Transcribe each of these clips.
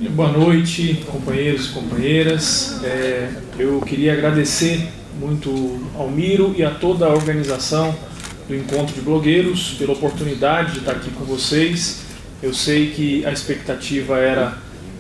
Boa noite, companheiros e companheiras. Eu queria agradecer muito ao Miro e a toda a organização do Encontro de Blogueiros pela oportunidade de estar aqui com vocês. Eu sei que a expectativa era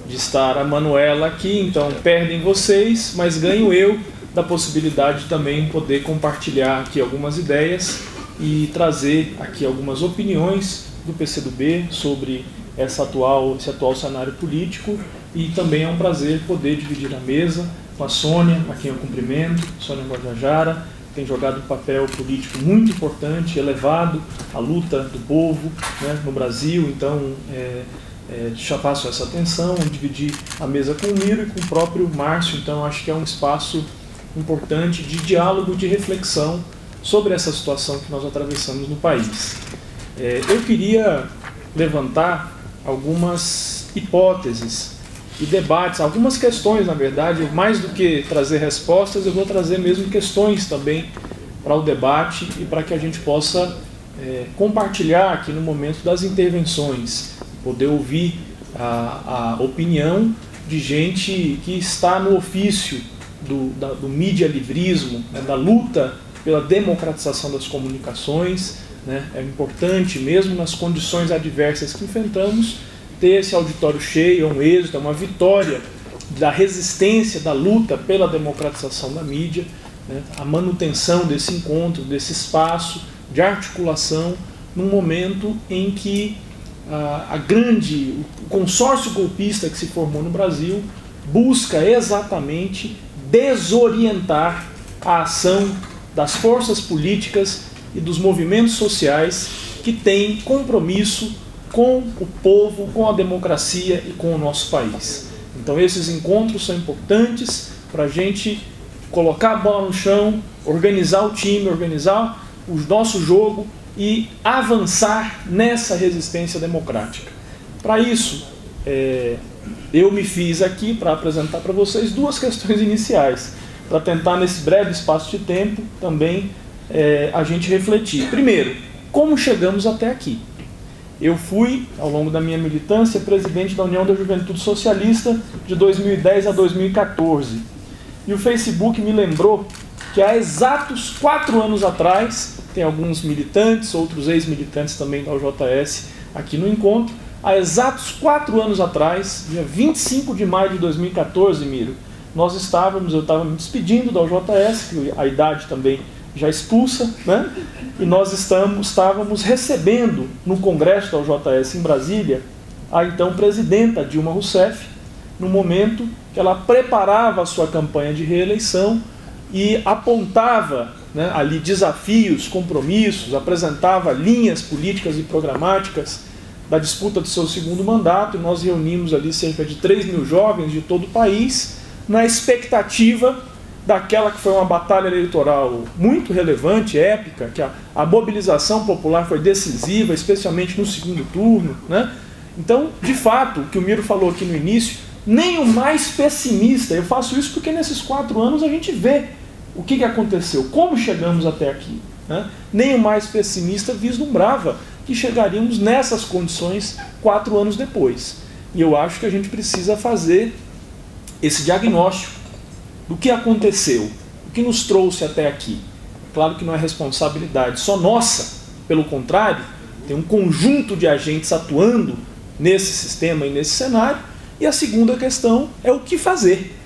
de estar a Manuela aqui, então perdem vocês, mas ganho eu da possibilidade de também poder compartilhar aqui algumas ideias e trazer aqui algumas opiniões do PCdoB sobre esse atual cenário político, e também é um prazer poder dividir a mesa com a Sônia, a quem eu cumprimento, Sônia Guajajara, que tem jogado um papel político muito importante, elevado à luta do povo, né, no Brasil. Então, já passo essa atenção, dividir a mesa com o Miro e com o próprio Márcio. Então, acho que é um espaço importante de diálogo, de reflexão sobre essa situação que nós atravessamos no país. Eu queria levantar algumas hipóteses e debates, algumas questões, na verdade. Mais do que trazer respostas, eu vou trazer mesmo questões também para o debate e para que a gente possa compartilhar aqui no momento das intervenções, poder ouvir a opinião de gente que está no ofício do media-livrismo, né, da luta pela democratização das comunicações, né? É importante, mesmo nas condições adversas que enfrentamos, ter esse auditório cheio. É um êxito, é uma vitória da resistência, da luta pela democratização da mídia, né? A manutenção desse encontro, desse espaço de articulação, num momento em que o consórcio golpista que se formou no Brasil busca exatamente desorientar a ação das forças políticas e dos movimentos sociais que têm compromisso com o povo, com a democracia e com o nosso país. Então esses encontros são importantes para a gente colocar a bola no chão, organizar o time, organizar o nosso jogo e avançar nessa resistência democrática. Para isso, eu me fiz aqui para apresentar para vocês duas questões iniciais, para tentar, nesse breve espaço de tempo, também a gente refletir. Primeiro, como chegamos até aqui? Eu fui, ao longo da minha militância, presidente da União da Juventude Socialista de 2010 a 2014. E o Facebook me lembrou que há exatos 4 anos atrás, tem alguns militantes, outros ex-militantes também da UJS aqui no encontro, há exatos 4 anos atrás, dia 25 de maio de 2014, Miro, eu estava me despedindo da UJS, que a idade também já expulsa, né? E nós estávamos recebendo no Congresso da UJS em Brasília a então presidenta Dilma Rousseff, no momento que ela preparava a sua campanha de reeleição e apontava, né, ali desafios, compromissos, apresentava linhas políticas e programáticas da disputa do seu segundo mandato. E nós reunimos ali cerca de 3 mil jovens de todo o país, na expectativa daquela que foi uma batalha eleitoral muito relevante, épica, que a mobilização popular foi decisiva, especialmente no segundo turno, né? Então, de fato, o que o Miro falou aqui no início, nem o mais pessimista, eu faço isso porque nesses 4 anos a gente vê o que aconteceu, como chegamos até aqui, né? Nem o mais pessimista vislumbrava que chegaríamos nessas condições 4 anos depois. E eu acho que a gente precisa fazer esse diagnóstico do que aconteceu, o que nos trouxe até aqui. Claro que não é responsabilidade só nossa, pelo contrário, tem um conjunto de agentes atuando nesse sistema e nesse cenário. E a segunda questão é o que fazer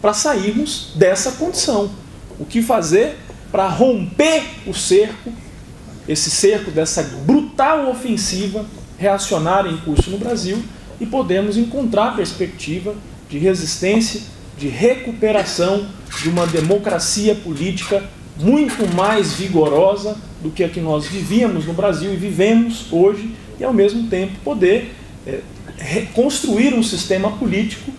para sairmos dessa condição. O que fazer para romper o cerco, esse cerco dessa brutal ofensiva reacionária em curso no Brasil, e podemos encontrar perspectiva de resistência, de recuperação de uma democracia política muito mais vigorosa do que a que nós vivíamos no Brasil e vivemos hoje, e ao mesmo tempo poder construir um sistema político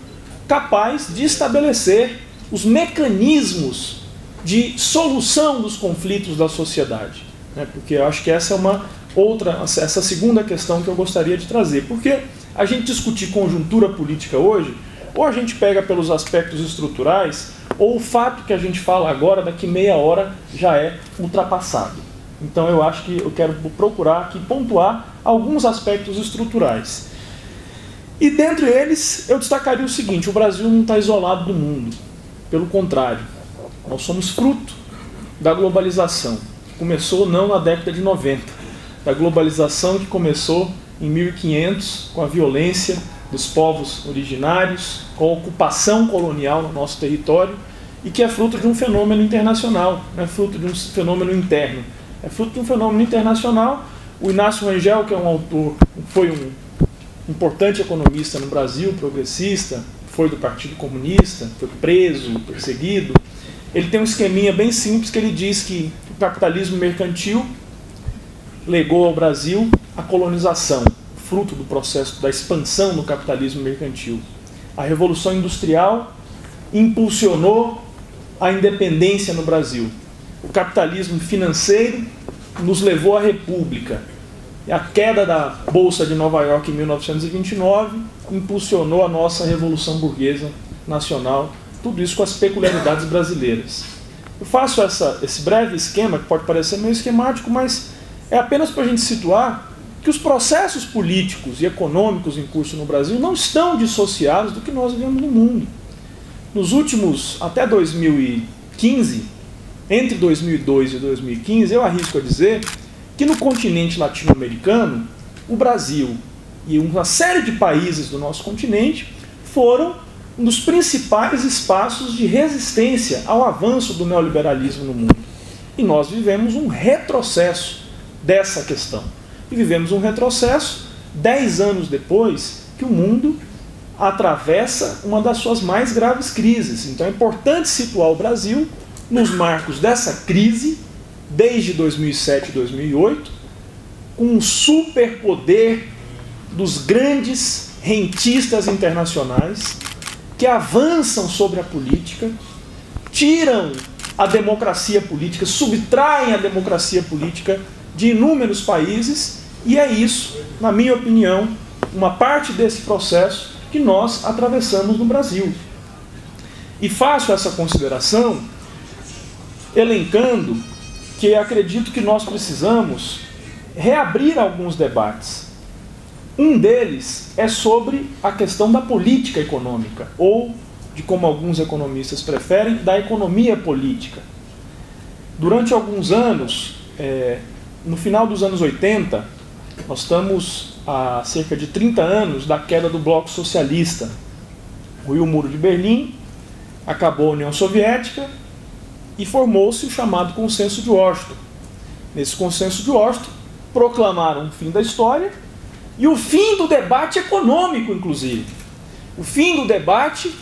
capaz de estabelecer os mecanismos de solução dos conflitos da sociedade, né? Porque eu acho que essa é essa segunda questão que eu gostaria de trazer. Porque a gente discutir conjuntura política hoje, ou a gente pega pelos aspectos estruturais, ou o fato que a gente fala agora, daqui meia hora, já é ultrapassado. Então eu acho que eu quero procurar aqui pontuar alguns aspectos estruturais. E dentre eles, eu destacaria o seguinte: o Brasil não está isolado do mundo. Pelo contrário, nós somos fruto da globalização. Começou não na década de 90, da globalização que começou em 1500, com a violência dos povos originários, com a ocupação colonial no nosso território, e que é fruto de um fenômeno internacional, não é fruto de um fenômeno interno, é fruto de um fenômeno internacional. O Inácio Rangel, que é um autor, foi um importante economista no Brasil, progressista, foi do Partido Comunista, foi preso, perseguido. Ele tem um esqueminha bem simples que ele diz que o capitalismo mercantil legou ao Brasil a colonização, fruto do processo da expansão do capitalismo mercantil. A Revolução Industrial impulsionou a independência no Brasil. O capitalismo financeiro nos levou à República. E a queda da Bolsa de Nova York em 1929 impulsionou a nossa Revolução Burguesa Nacional. Tudo isso com as peculiaridades brasileiras. Eu faço esse breve esquema, que pode parecer meio esquemático, mas é apenas para a gente situar que os processos políticos e econômicos em curso no Brasil não estão dissociados do que nós vivemos no mundo. Nos últimos, até 2015, entre 2002 e 2015, eu arrisco a dizer que no continente latino-americano, o Brasil e uma série de países do nosso continente foram um dos principais espaços de resistência ao avanço do neoliberalismo no mundo. E nós vivemos um retrocesso dessa questão. E vivemos um retrocesso 10 anos depois que o mundo atravessa uma das suas mais graves crises. Então é importante situar o Brasil nos marcos dessa crise, desde 2007 e 2008, com um superpoder dos grandes rentistas internacionais que avançam sobre a política, tiram a democracia política, subtraem a democracia política de inúmeros países, e é isso, na minha opinião, uma parte desse processo que nós atravessamos no Brasil. E faço essa consideração elencando que acredito que nós precisamos reabrir alguns debates. Um deles é sobre a questão da política econômica, ou, de como alguns economistas preferem, da economia política. Durante alguns anos, no final dos anos 80, nós estamos há cerca de 30 anos da queda do bloco socialista. Ruiu o Muro de Berlim, acabou a União Soviética e formou-se o chamado Consenso de Washington. Nesse Consenso de Washington, proclamaram o fim da história e o fim do debate econômico, inclusive. O fim do debate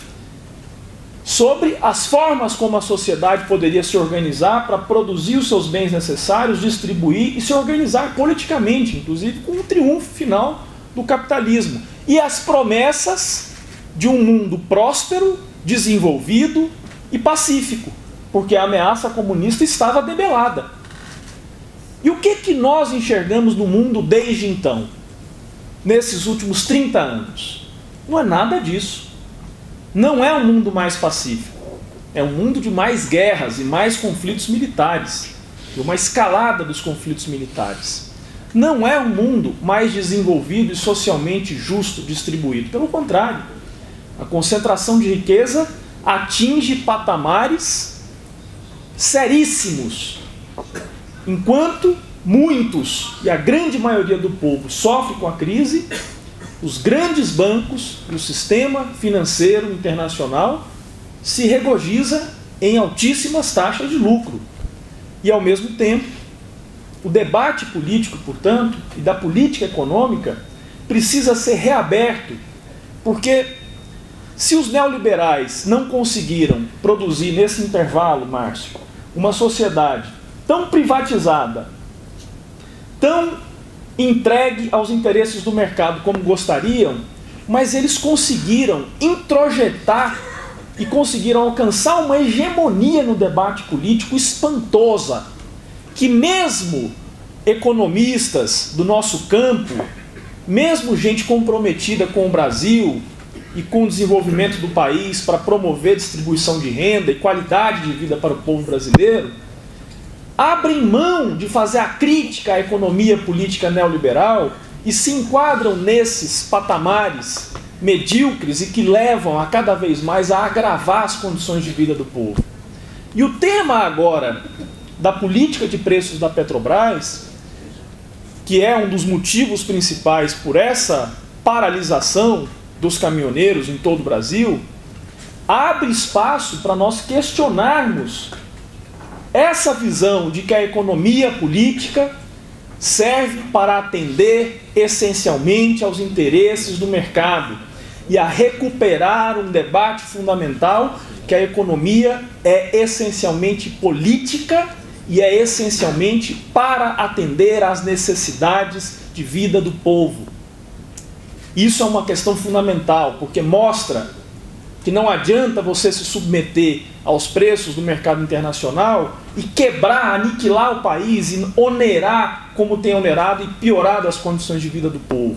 sobre as formas como a sociedade poderia se organizar para produzir os seus bens necessários, distribuir e se organizar politicamente, inclusive com o triunfo final do capitalismo. E as promessas de um mundo próspero, desenvolvido e pacífico, porque a ameaça comunista estava debelada. E o que nós enxergamos no mundo desde então, nesses últimos 30 anos? Não é nada disso. Não é um mundo mais pacífico. É um mundo de mais guerras e mais conflitos militares, de uma escalada dos conflitos militares. Não é um mundo mais desenvolvido e socialmente justo distribuído. Pelo contrário, a concentração de riqueza atinge patamares seríssimos, enquanto muitos, e a grande maioria do povo, sofre com a crise. Os grandes bancos e o sistema financeiro internacional se regozija em altíssimas taxas de lucro. E, ao mesmo tempo, o debate político, portanto, e da política econômica precisa ser reaberto, porque se os neoliberais não conseguiram produzir nesse intervalo, Márcio, uma sociedade tão privatizada, tão entregue aos interesses do mercado como gostariam, mas eles conseguiram introjetar e conseguiram alcançar uma hegemonia no debate político espantosa, que mesmo economistas do nosso campo, mesmo gente comprometida com o Brasil e com o desenvolvimento do país para promover distribuição de renda e qualidade de vida para o povo brasileiro, abrem mão de fazer a crítica à economia política neoliberal e se enquadram nesses patamares medíocres e que levam a cada vez mais a agravar as condições de vida do povo. E o tema agora da política de preços da Petrobras, que é um dos motivos principais por essa paralisação dos caminhoneiros em todo o Brasil, abre espaço para nós questionarmos essa visão de que a economia política serve para atender essencialmente aos interesses do mercado e a recuperar um debate fundamental que a economia é essencialmente política e é essencialmente para atender às necessidades de vida do povo. Isso é uma questão fundamental, porque mostra que não adianta você se submeter aos preços do mercado internacional e quebrar, aniquilar o país e onerar como tem onerado e piorado as condições de vida do povo.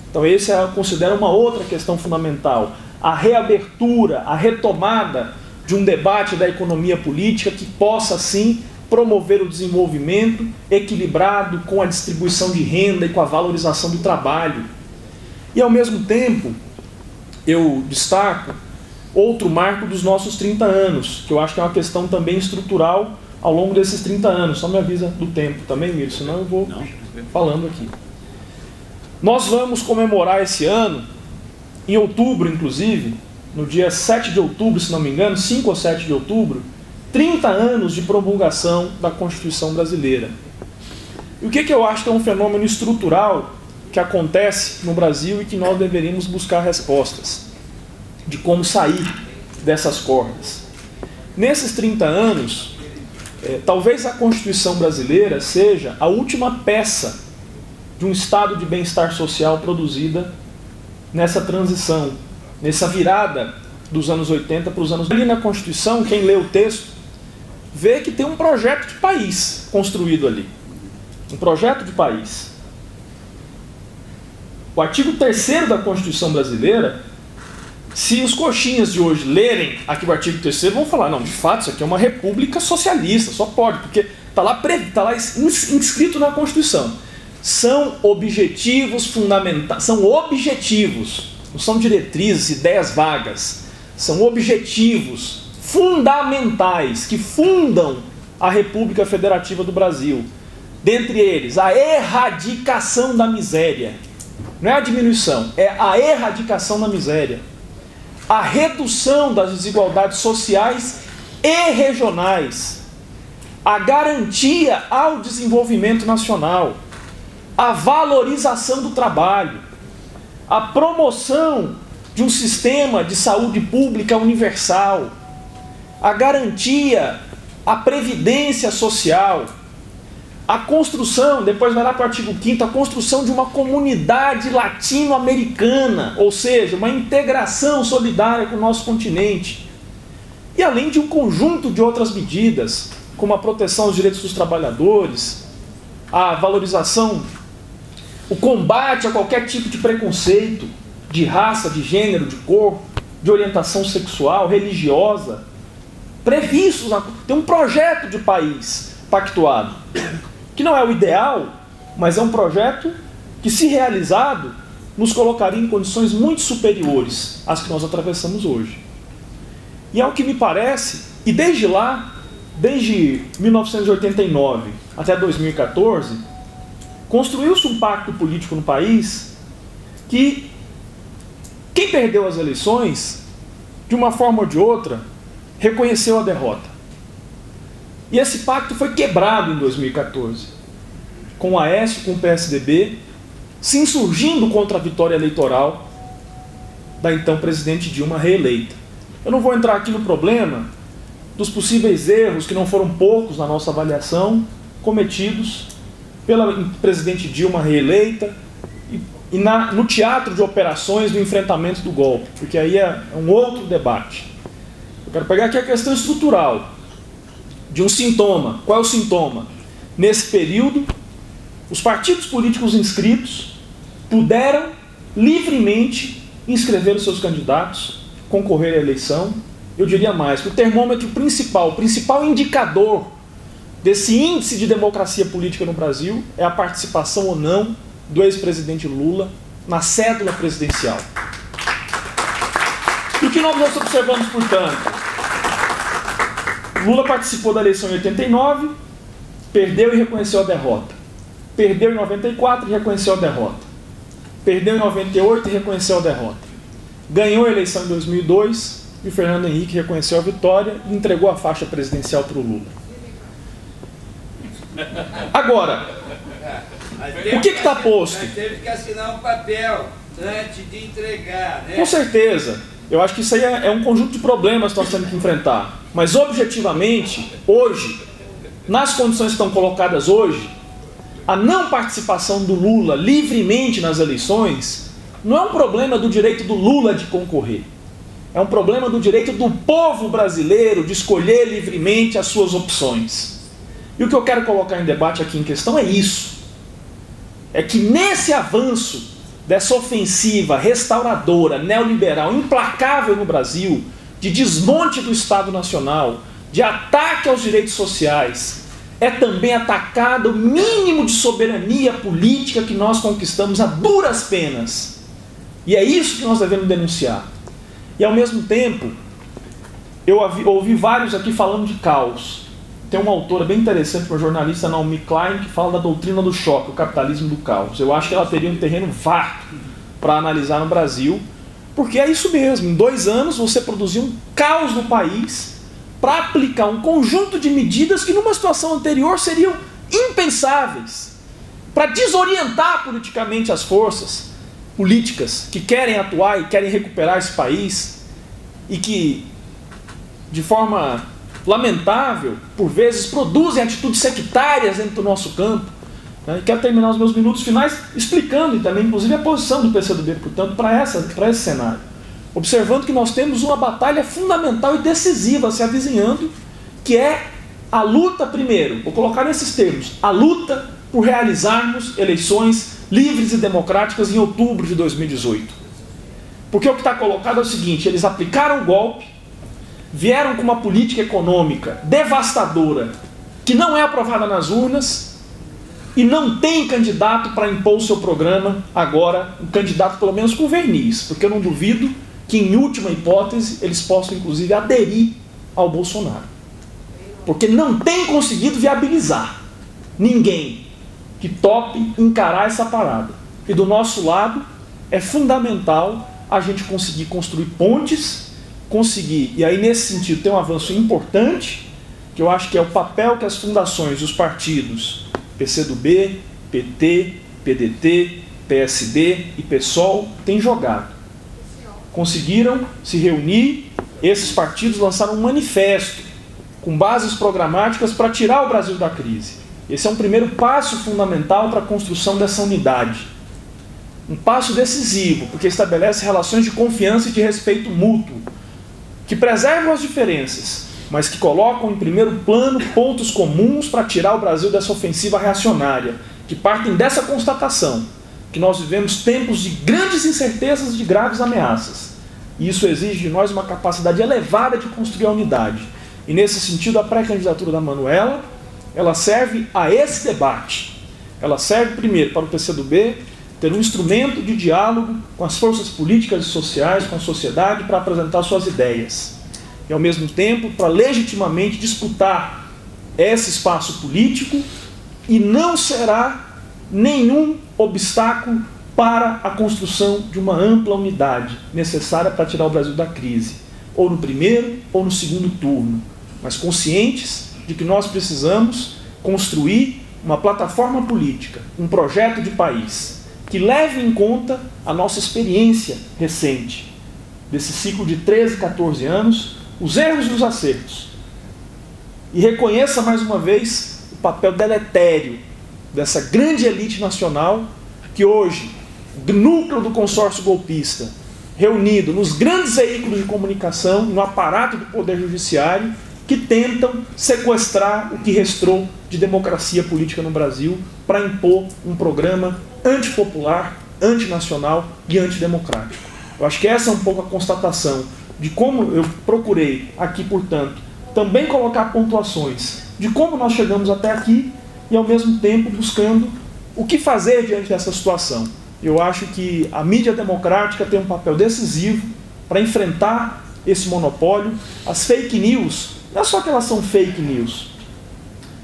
Então esse eu considero uma outra questão fundamental, a reabertura, a retomada de um debate da economia política que possa sim promover o desenvolvimento equilibrado com a distribuição de renda e com a valorização do trabalho. E ao mesmo tempo, eu destaco outro marco dos nossos 30 anos, que eu acho que é uma questão também estrutural ao longo desses 30 anos. Só me avisa do tempo também, Miro, senão eu vou falando aqui. Nós vamos comemorar esse ano, em outubro inclusive, no dia 7 de outubro, se não me engano, 5 ou 7 de outubro, 30 anos de promulgação da Constituição brasileira. E o que eu acho que é um fenômeno estrutural que acontece no Brasil e que nós deveríamos buscar respostas de como sair dessas cordas. Nesses 30 anos, talvez a Constituição brasileira seja a última peça de um estado de bem-estar social produzida nessa transição, nessa virada dos anos 80 para os anos... Ali na Constituição, quem lê o texto, vê que tem um projeto de país construído ali. Um projeto de país. O artigo 3º da Constituição brasileira, se os coxinhas de hoje lerem aqui o artigo 3º, vão falar, não, de fato, isso aqui é uma república socialista, só pode, porque está lá inscrito na Constituição. São objetivos fundamentais, são objetivos, não são diretrizes, ideias vagas, são objetivos fundamentais que fundam a República Federativa do Brasil. Dentre eles, a erradicação da miséria. Não é a diminuição, é a erradicação da miséria. A redução das desigualdades sociais e regionais. A garantia ao desenvolvimento nacional. A valorização do trabalho. A promoção de um sistema de saúde pública universal. A garantia, a previdência social. A construção, depois vai lá para o artigo 5º, a construção de uma comunidade latino-americana, ou seja, uma integração solidária com o nosso continente. E além de um conjunto de outras medidas, como a proteção aos direitos dos trabalhadores, a valorização, o combate a qualquer tipo de preconceito, de raça, de gênero, de cor, de orientação sexual, religiosa, previstos, tem um projeto de país pactuado. Que não é o ideal, mas é um projeto que, se realizado, nos colocaria em condições muito superiores às que nós atravessamos hoje. E ao que me parece, e desde lá, desde 1989 até 2014, construiu-se um pacto político no país que quem perdeu as eleições, de uma forma ou de outra, reconheceu a derrota. E esse pacto foi quebrado em 2014, com o Aécio, com o PSDB, se insurgindo contra a vitória eleitoral da então presidente Dilma reeleita. Eu não vou entrar aqui no problema dos possíveis erros, que não foram poucos na nossa avaliação, cometidos pela presidente Dilma reeleita e no teatro de operações do enfrentamento do golpe, porque aí é um outro debate. Eu quero pegar aqui a questão estrutural de um sintoma. Qual é o sintoma? Nesse período, os partidos políticos inscritos puderam livremente inscrever os seus candidatos, concorrer à eleição. Eu diria mais, que o termômetro principal, o principal indicador desse índice de democracia política no Brasil é a participação ou não do ex-presidente Lula na cédula presidencial. E o que nós observamos, portanto? Lula participou da eleição em 89, perdeu e reconheceu a derrota. Perdeu em 94 e reconheceu a derrota. Perdeu em 98 e reconheceu a derrota. Ganhou a eleição em 2002 e o Fernando Henrique reconheceu a vitória e entregou a faixa presidencial para o Lula. Agora, o que está posto? Teve que assinar um papel antes de entregar, né? Com certeza. Eu acho que isso aí é um conjunto de problemas que nós temos que enfrentar. Mas, objetivamente, hoje, nas condições que estão colocadas hoje, a não participação do Lula livremente nas eleições não é um problema do direito do Lula de concorrer. É um problema do direito do povo brasileiro de escolher livremente as suas opções. E o que eu quero colocar em debate aqui em questão é isso. É que nesse avanço dessa ofensiva restauradora, neoliberal, implacável no Brasil, de desmonte do Estado Nacional, de ataque aos direitos sociais, é também atacado o mínimo de soberania política que nós conquistamos a duras penas. E é isso que nós devemos denunciar. E ao mesmo tempo, eu ouvi vários aqui falando de caos. Tem uma autora bem interessante, uma jornalista, Naomi Klein, que fala da doutrina do choque, o capitalismo do caos. Eu acho que ela teria um terreno vasto para analisar no Brasil, porque é isso mesmo. Em 2 anos você produziu um caos no país para aplicar um conjunto de medidas que numa situação anterior seriam impensáveis, para desorientar politicamente as forças políticas que querem atuar e querem recuperar esse país e que, de forma lamentável, por vezes produzem atitudes sectárias dentro do nosso campo. Quero terminar os meus minutos finais explicando e também, inclusive, a posição do PCdoB, portanto, para esse cenário. Observando que nós temos uma batalha fundamental e decisiva se avizinhando, que é a luta, primeiro, vou colocar nesses termos, a luta por realizarmos eleições livres e democráticas em outubro de 2018. Porque o que está colocado é o seguinte: eles aplicaram o golpe, vieram com uma política econômica devastadora, que não é aprovada nas urnas, e não tem candidato para impor o seu programa agora, um candidato pelo menos com verniz, porque eu não duvido que, em última hipótese, eles possam, inclusive, aderir ao Bolsonaro. Porque não tem conseguido viabilizar ninguém que tope encarar essa parada. E do nosso lado, é fundamental a gente conseguir construir pontes, conseguir, e aí nesse sentido tem um avanço importante, que eu acho que é o papel que as fundações, os partidos, PCdoB, PT, PDT, PSD e PSOL têm jogado. Conseguiram se reunir, esses partidos lançaram um manifesto com bases programáticas para tirar o Brasil da crise. Esse é um primeiro passo fundamental para a construção dessa unidade. Um passo decisivo, porque estabelece relações de confiança e de respeito mútuo, que preservam as diferenças, mas que colocam em primeiro plano pontos comuns para tirar o Brasil dessa ofensiva reacionária, que partem dessa constatação, que nós vivemos tempos de grandes incertezas e de graves ameaças. E isso exige de nós uma capacidade elevada de construir a unidade. E nesse sentido, a pré-candidatura da Manuela, ela serve a esse debate. Ela serve primeiro para o PCdoB ter um instrumento de diálogo com as forças políticas e sociais, com a sociedade, para apresentar suas ideias. E, ao mesmo tempo, para legitimamente disputar esse espaço político, e não será nenhum obstáculo para a construção de uma ampla unidade necessária para tirar o Brasil da crise, ou no primeiro ou no segundo turno, mas conscientes de que nós precisamos construir uma plataforma política, um projeto de país, que leve em conta a nossa experiência recente, desse ciclo de 13, 14 anos, os erros e os acertos, e reconheça mais uma vez o papel deletério dessa grande elite nacional que hoje, o núcleo do consórcio golpista, reunido nos grandes veículos de comunicação, no aparato do Poder Judiciário, que tentam sequestrar o que restou de democracia política no Brasil para impor um programa antipopular, antinacional e antidemocrático. Eu acho que essa é um pouco a constatação de como eu procurei aqui, portanto, também colocar pontuações de como nós chegamos até aqui e, ao mesmo tempo, buscando o que fazer diante dessa situação. Eu acho que a mídia democrática tem um papel decisivo para enfrentar esse monopólio. As fake news, não é só que elas são fake news,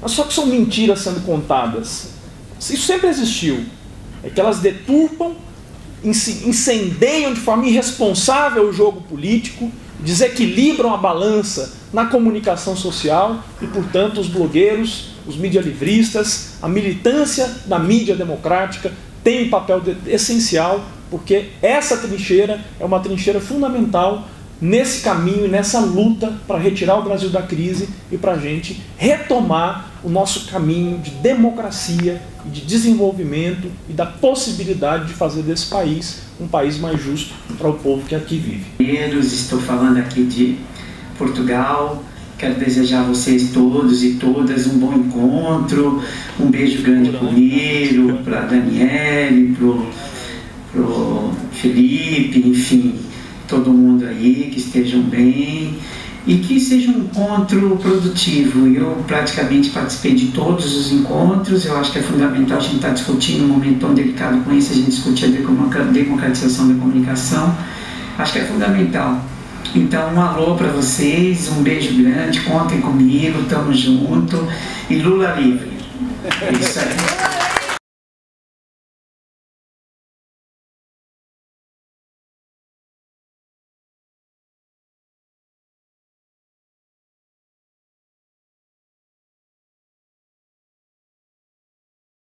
não é só que são mentiras sendo contadas. Isso sempre existiu. É que elas deturpam, incendeiam de forma irresponsável o jogo político, desequilibram a balança na comunicação social e, portanto, os blogueiros, os medialivristas, a militância da mídia democrática tem um papel essencial, porque essa trincheira é uma trincheira fundamental nesse caminho e nessa luta para retirar o Brasil da crise e para a gente retomar o nosso caminho de democracia e de desenvolvimento e da possibilidade de fazer desse país um país mais justo para o povo que aqui vive. Estou falando aqui de Portugal. Quero desejar a vocês todos e todas um bom encontro, um beijo grande para o Miro, para a Daniele, para o Felipe, enfim, todo mundo aí, que estejam bem e que seja um encontro produtivo. Eu praticamente participei de todos os encontros. Eu acho que é fundamental a gente estar discutindo um momento tão delicado com esse, a gente discutir a democratização da comunicação. Acho que é fundamental. Então, um alô para vocês, um beijo grande, contem comigo, tamo junto e Lula livre. É isso aí.